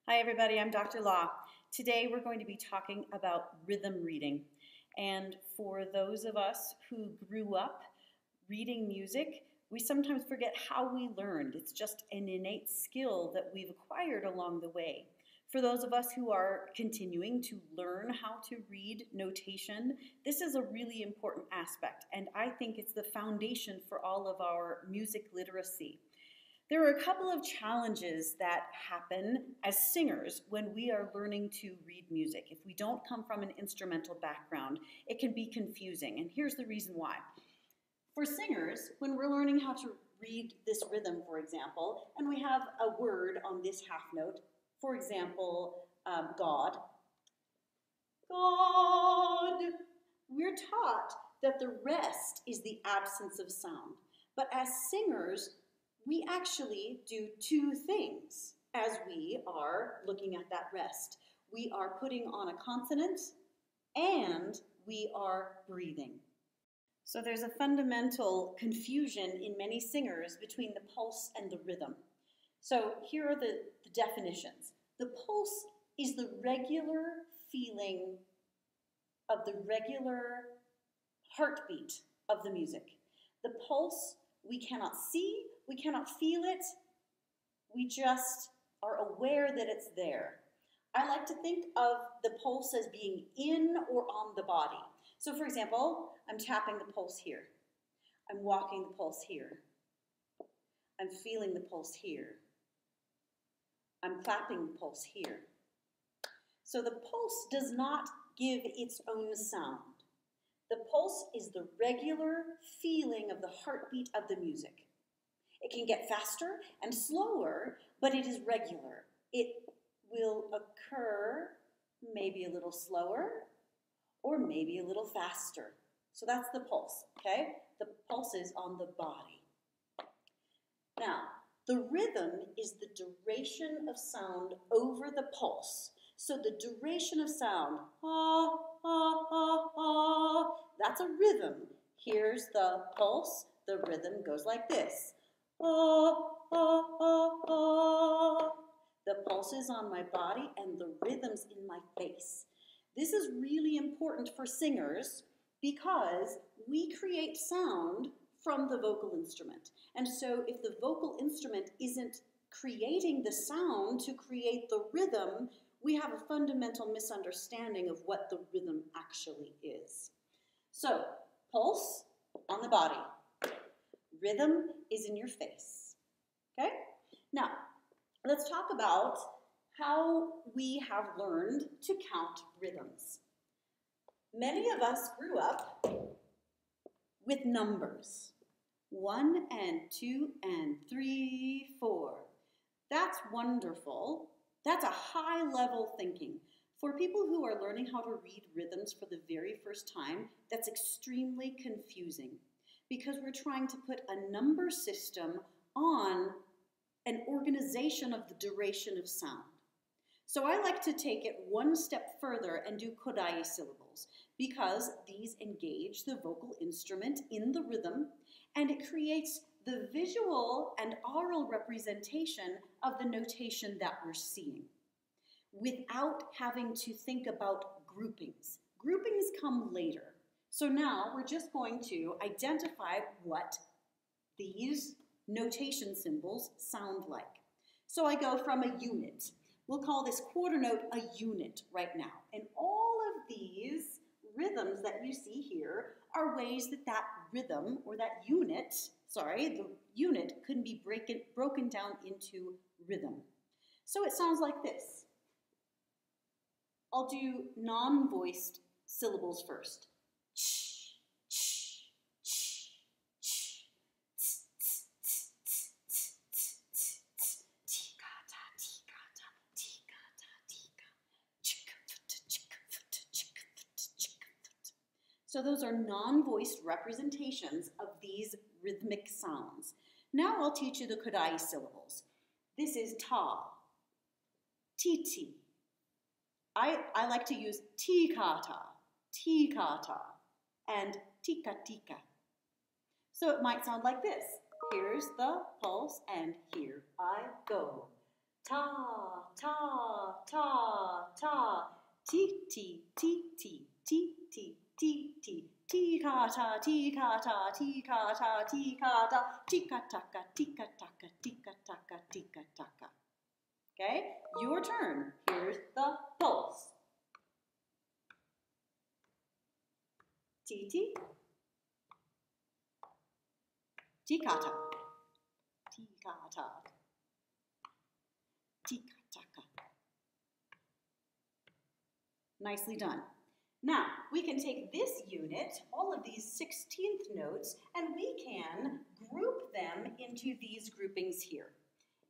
Hi everybody, I'm Dr. Law. Today we're going to be talking about rhythm reading. And for those of us who grew up reading music, we sometimes forget how we learned. It's just an innate skill that we've acquired along the way. For those of us who are continuing to learn how to read notation, this is a really important aspect, and I think it's the foundation for all of our music literacy. There are a couple of challenges that happen as singers when we are learning to read music. If we don't come from an instrumental background, it can be confusing, and here's the reason why. For singers, when we're learning how to read this rhythm, for example, and we have a word on this half note, for example, God, God, we're taught that the rest is the absence of sound. But as singers, we actually do two things as we are looking at that rest. We are putting on a consonant and we are breathing. So there's a fundamental confusion in many singers between the pulse and the rhythm. So here are the definitions. The pulse is the regular feeling of the regular heartbeat of the music. The pulse we cannot see, we cannot feel it, we just are aware that it's there. I like to think of the pulse as being in or on the body. So for example, I'm tapping the pulse here. I'm walking the pulse here. I'm feeling the pulse here. I'm clapping the pulse here. So the pulse does not give its own sound. The pulse is the regular feeling of the heartbeat of the music. It can get faster and slower, but it is regular. It will occur maybe a little slower or maybe a little faster. So that's the pulse, okay? The pulse is on the body. Now, the rhythm is the duration of sound over the pulse. So the duration of sound, ah, ah, ah, ah, that's a rhythm. Here's the pulse. The rhythm goes like this. Ah, ah, ah, ah. The pulse is on my body and the rhythm's in my face. This is really important for singers because we create sound from the vocal instrument. And so if the vocal instrument isn't creating the sound to create the rhythm, we have a fundamental misunderstanding of what the rhythm actually is. So, pulse on the body. Rhythm is in your face. Okay? Now, let's talk about how we have learned to count rhythms. Many of us grew up with numbers. 1 and 2 and 3, 4. That's wonderful. That's a high-level thinking. For people who are learning how to read rhythms for the very first time, that's extremely confusing because we're trying to put a number system on an organization of the duration of sound. So I like to take it one step further and do kodai syllables because these engage the vocal instrument in the rhythm and it creates the visual and oral representation of the notation that we're seeing without having to think about groupings. Groupings come later. So now we're just going to identify what these notation symbols sound like. So I go from a unit. We'll call this quarter note a unit right now. And all of these rhythms that you see here are ways that that rhythm or that unit, the unit can be broken down into rhythm. So it sounds like this. I'll do non-voiced syllables first. So those are non-voiced representations of these rhythmic sounds. Now I'll teach you the kodai syllables. This is ta, titi. I like to use tikata, and tika tika. So it might sound like this. Here's the pulse and here I go. ta, ta, ta, ta, ti, ti, ti, ti, ti, ti, ti, ti, tika ta, tika ta, tika ta, tika ta, tika taka, tika taka, tika taka, tika taka. Okay, your turn. Here's the pulse. Ti, ti, tika ta, tika ta, tika taka. Nicely done. Now, we can take this unit, all of these 16th notes, and we can group them into these groupings here.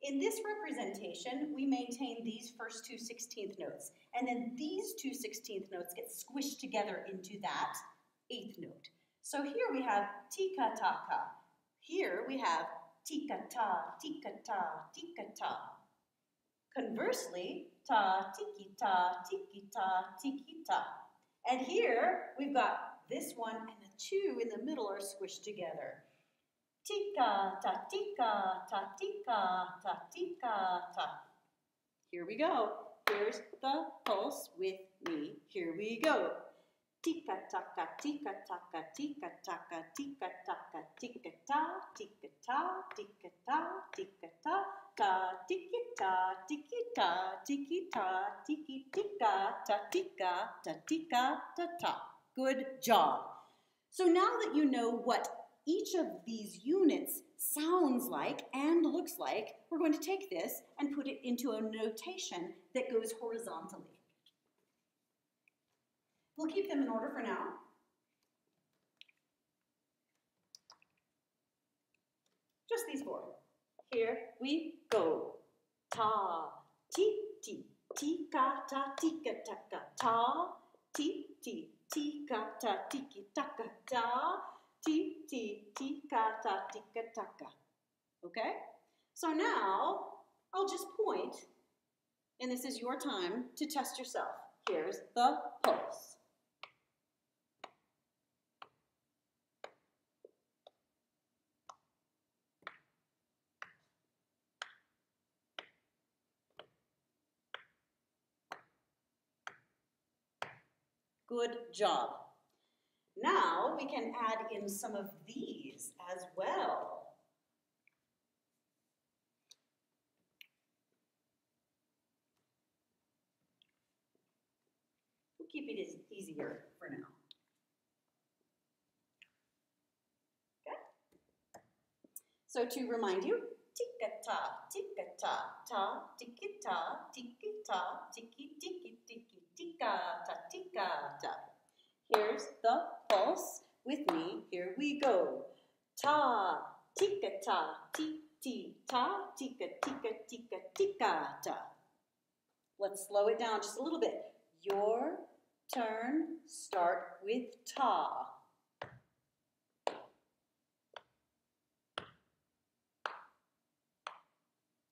In this representation, we maintain these first two 16th notes, and then these two 16th notes get squished together into that 8th note. So here we have tika-taka. Here we have tika-ta, tika-ta, tika-ta. Conversely, ta, tiki-ta, tiki-ta, tiki-ta. And here we've got this one and the two in the middle are squished together. Tika, ta, tika, ta, tika, ta, tika, ta. Here we go. Here's the pulse with me. Here we go. Tika, taka, tika, taka, tika, taka, tika, taka, tika, ta, tika, ta, tika, ta, tika, ta, ta, tiki, ta, tiki, ta, tiki, ta, tiki, tika, ta, tika, ta, tika, ta, ta. Good job. So now that you know what each of these units sounds like and looks like, we're going to take this and put it into a notation that goes horizontally. We'll keep them in order for now. Just these four. Here we go. Ta, ti, ti, tika, ta, tika, taka, ta, ti, ti, tika, ta, tiki, taka, ta, ti, ti, tika, ta, tika, taka. Okay? So now, I'll just point, and this is your time to test yourself. Here's the pulse. Good job. Now we can add in some of these as well. We'll keep it as easier for now. Okay? So to remind you, tika-ta, tika-ta, ta, tiki-ta, tiki-ta, tiki-tiki, tiki, tika-ta, tika-ta. Here's the pulse with me. Here we go. Ta, tika-ta, ti-ti-ta, tika-tika, tika-tika-ta. Let's slow it down just a little bit. Your turn. Start with ta.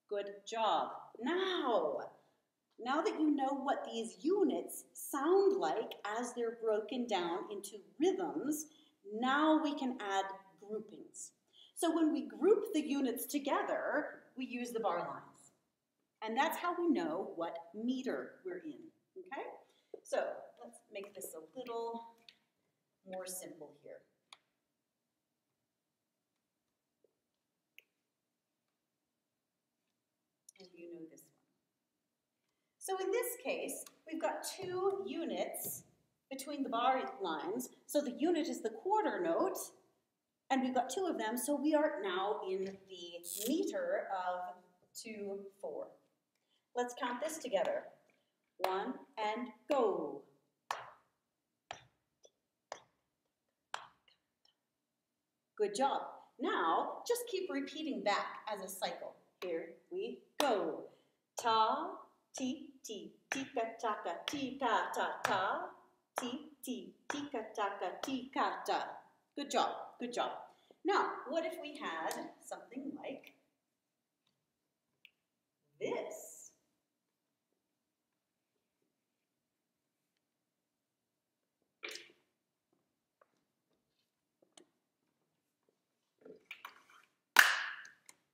Good job. Now that you know what these units sound like as they're broken down into rhythms, now we can add groupings. So when we group the units together, we use the bar lines. And that's how we know what meter we're in, okay? So let's make this a little more simple here. And you know this one. So in this case, we've got two units between the bar lines. So the unit is the quarter note, and we've got two of them, so we are now in the meter of 2, 4. Let's count this together. 1 and go. Good job. Now, just keep repeating back as a cycle. Here we go. Ta, ti, ti, tika, taka, tika, ta, ta, ti, ti, tika, taka, tika, ta. Good job, good job. Now, what if we had something like this?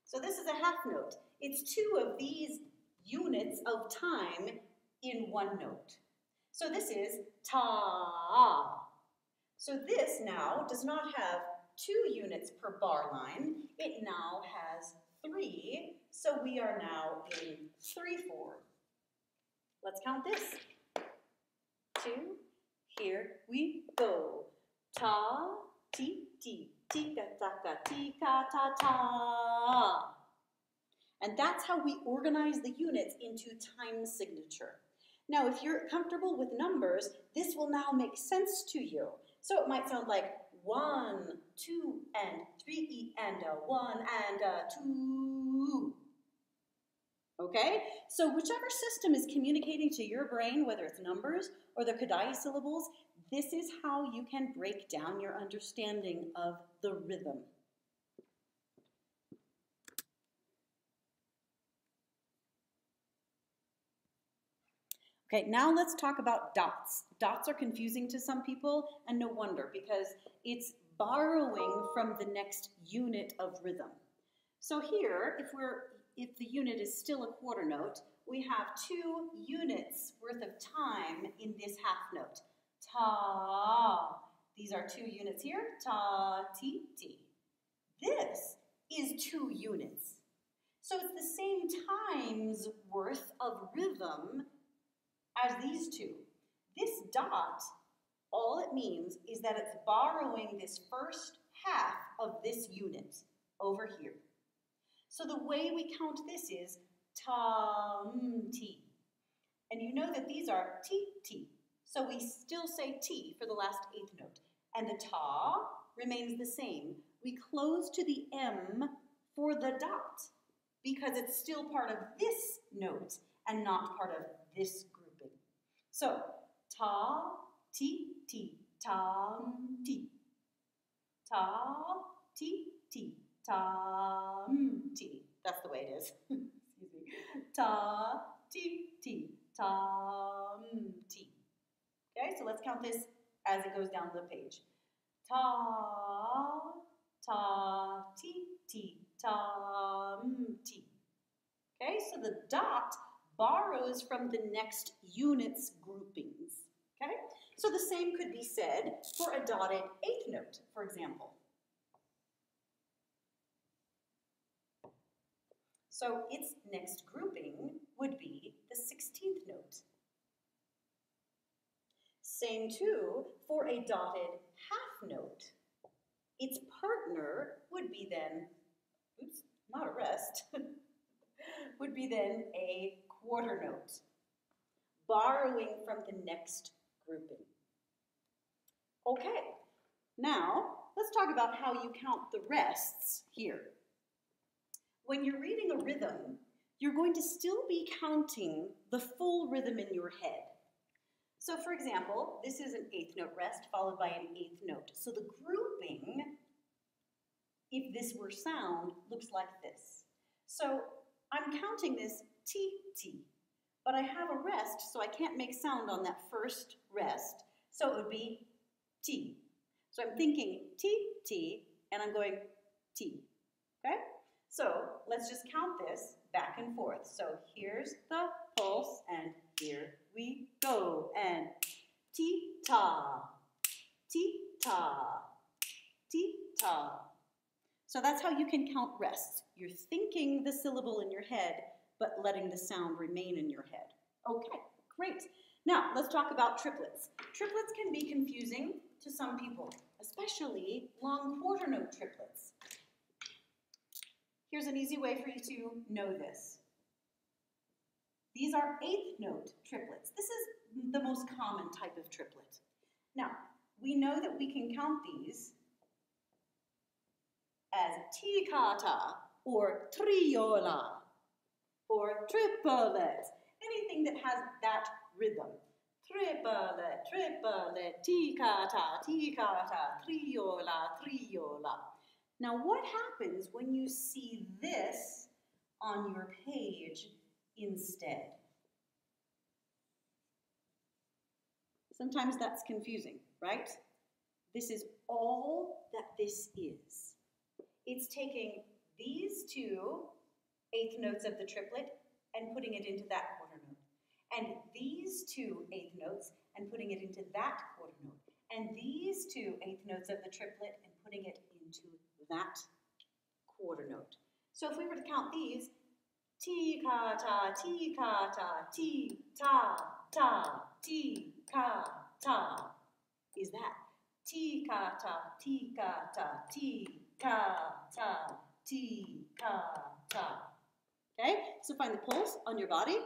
So this is a half note. It's two of these units of time in one note. So this is ta. So this now does not have 2 units per bar line. It now has 3. So we are now in 3/4. Let's count this. 2. Here we go. Ta, ti, ti, tika, taka, tika, ta, ta. And that's how we organize the units into time signature. Now, if you're comfortable with numbers, this will now make sense to you. So it might sound like 1, 2, and 3, and 1, and 2. Okay? So whichever system is communicating to your brain, whether it's numbers or the Kodai syllables, this is how you can break down your understanding of the rhythm. Okay, now let's talk about dots. Dots are confusing to some people, and no wonder, because it's borrowing from the next unit of rhythm. So here, if the unit is still a quarter note, we have 2 units worth of time in this half note. Ta. These are 2 units here. Ta, ti, ti. This is 2 units. So it's the same times worth of rhythm as these 2. This dot, all it means is that it's borrowing this first half of this unit over here. So the way we count this is ta-m-ti. And you know that these are ti-ti. So we still say ti for the last 8th note. And the ta remains the same. We close to the M for the dot because it's still part of this note and not part of this grouping. So ta, ti, ti, tam-ti. Ta, ti, ti, tam-ti. That's the way it is. Excuse me. Ta, ti, ti, tam-ti. Okay, so let's count this as it goes down the page. Ta, ta, ti, ti, tam-ti. Okay, so the dot borrows from the next unit's groupings. Okay, so the same could be said for a dotted 8th note, for example. So its next grouping would be the 16th note. Same too for a dotted half note. Its partner would be then, oops, not a rest, would be then a quarter note, borrowing from the next grouping. Okay, now let's talk about how you count the rests here. When you're reading a rhythm, you're going to still be counting the full rhythm in your head. So for example, this is an 8th note rest followed by an 8th note. So the grouping, if this were sound, looks like this. So I'm counting this T, T, but I have a rest, so I can't make sound on that first rest. So it would be T. So I'm thinking T, T, and I'm going T, okay? So let's just count this back and forth. So here's the pulse, and here we go. And ti-ta, ti-ta, ti-ta. So that's how you can count rests. You're thinking the syllable in your head, but letting the sound remain in your head. Okay, great. Now, let's talk about triplets. Triplets can be confusing to some people, especially long quarter note triplets. Here's an easy way for you to know this. These are 8th note triplets. This is the most common type of triplet. Now, we know that we can count these as ticata or triola or triplet, anything that has that rhythm. Triplet, triplet, ticata, ticata, triola, triola. Now, what happens when you see this on your page instead? Sometimes that's confusing, right? This is all that this is. It's taking these 2 8th notes of the triplet and putting it into that quarter note. And these two eighth notes and putting it into that quarter note. And these two eighth notes of the triplet and putting it into that quarter note. So if we were to count these, ti ka ta, ti ka ta, ti ta ta, ti ka ta, is that ti ka ta, ti ka ta, ti ka ta, ti ka ta. Okay, so find the pulse on your body,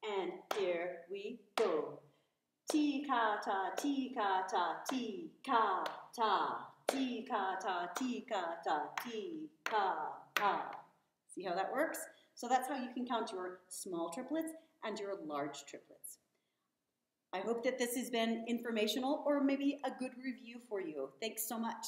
and here we go. Ti ka ta, ti ka ta, ti ka ta, ti ka ta, ti ka ta, ti ka ta. See how that works? So that's how you can count your small triplets and your large triplets. I hope that this has been informational or maybe a good review for you. Thanks so much.